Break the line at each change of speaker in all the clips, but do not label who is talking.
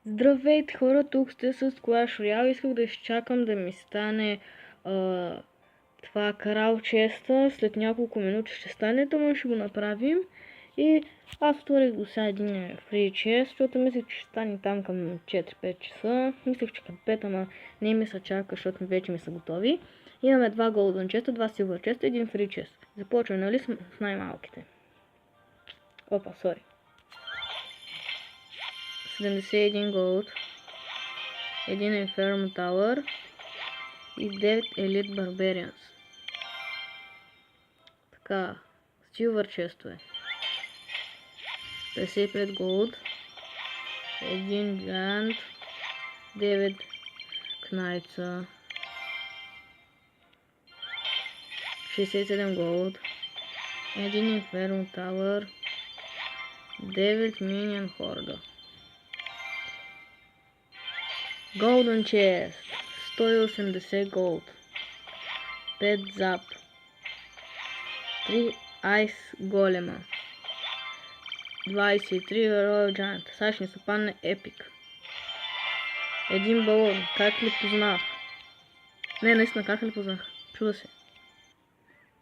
Здравейте хора, тук сте с Clash Royale. Исках да изчакам да ми стане това крал честа. След няколко минути ще стане, но ще го направим. И аз отворих до сега един фри чест, защото мислех, че ще стане там към 4-5 часа. Мислех, че към 5, ама не ми се чака, защото вече ми са готови. Имаме 2 голден честа, 2 силвър честа и 1 фри чест. Започваме, нали, с най-малките. Опа, сори. 71 голд, 1 Inferno Tower и 9 Elite Barbarians. Така, Silver честове. 55 голд, 1 Giant, 9 Кнайца, 67 голд, 1 Inferno Tower, 9 Minion Horde. Golden Chest, 180 голд, 5 Zap, 3 Ice Голема, 23 Royal Giant. Сега ще ни се падне Epic. Един балон, как ли познах? Не, наистина, как ли познах? Чуда се.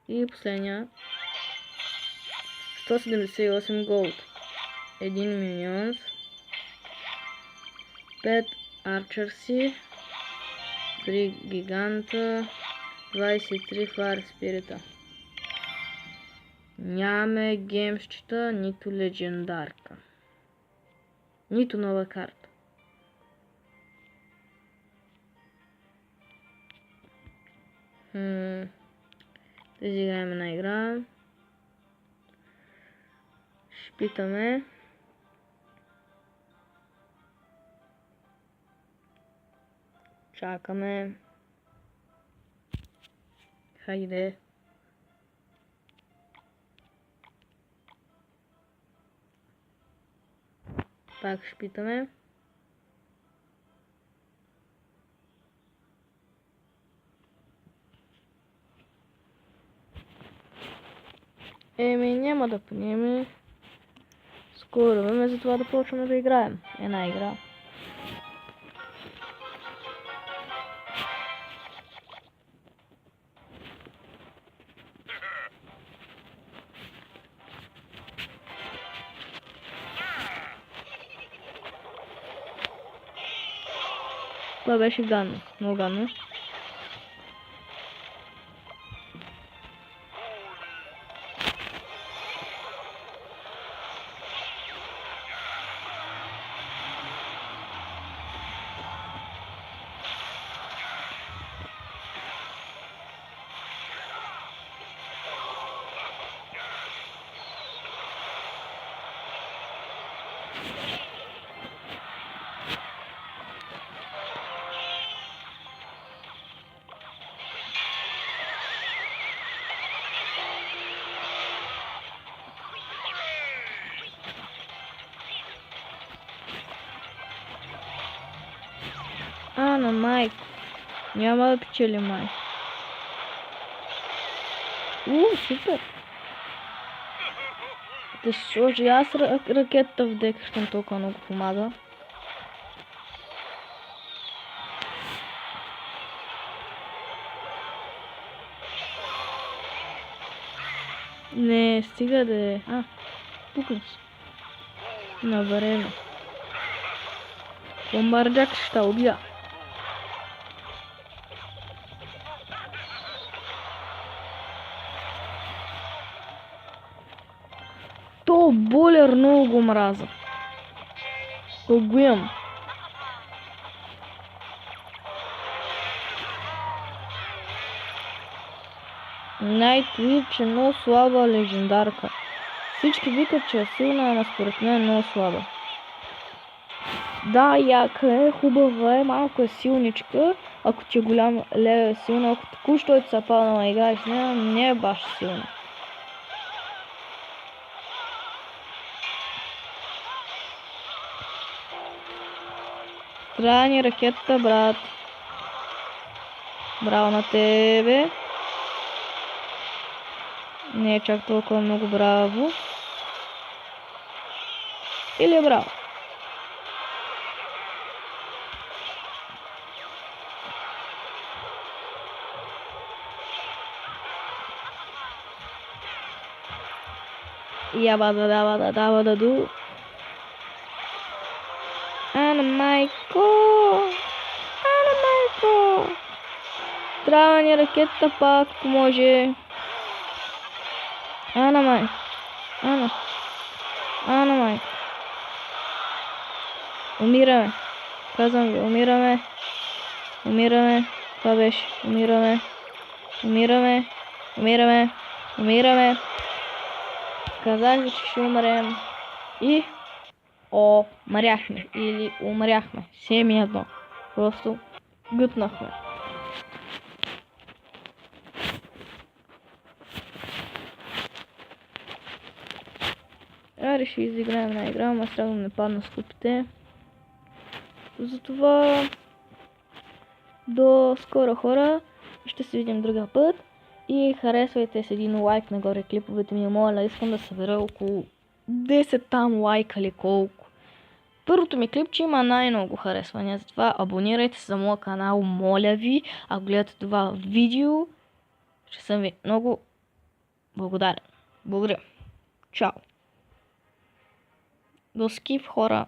И последния, 178 голд, 1 Minions, 5 Archersi, 3 Гиганта, 23 Fire Спирита. Нямаме гемщета, нито легендарка. Нито нова карта. Да изиграем една игра. Ще питаме. Чакаме. Хайде. Пак ще питаме. Няма да пониеме скоро време, за това да почваме да играем една игра. Това беше гадно, много гадно. На Майк. Няма да печели май. Супер! Да ще сложи аз ракетата в дека, щом толкова много помага. Не, стига да е. Пукни си. На време. Бомбардяк ще убия. То болер много го мраза. Го имам. Nightwitch е много слаба легендарка. Всички викат, че е силна, ама според мен е много слаба. Да, яка е, хубава е, малко е силничка. Ако ти е голям левел е силна, ако току-що ти са паднала и играеш с нея, не е баш силна. Трябва ни ракетата, брат. Браво на тебе. Не е чак толкова много браво. Или е браво? Ябада-дабада-дабада-ду. Ана майко! Ана майко! Трябва ни ракета пак, ако може. Ана майко. Ана майко. Умираме. Казвам ви, умираме. Умираме. Това беше. Умираме. Умираме. Умираме. Умираме. Казах ви, че ще умрем. И умряхме. Или умряхме. Семи едно. Просто гътнахме. Реши изиграем една игра, ама трябва да не падна с купите. Затова до скоро, хора. Ще се видим другия път. И харесвайте с един лайк нагоре клиповете ми, моля. Искам да събера около 10 там лайка или колко. Първото ми клипче има най-много харесвания. Затова абонирайте се за моя канал, моля ви. Ако гледате това видео, ще съм ви много благодарен. Благодаря. Чао. До скип, хора.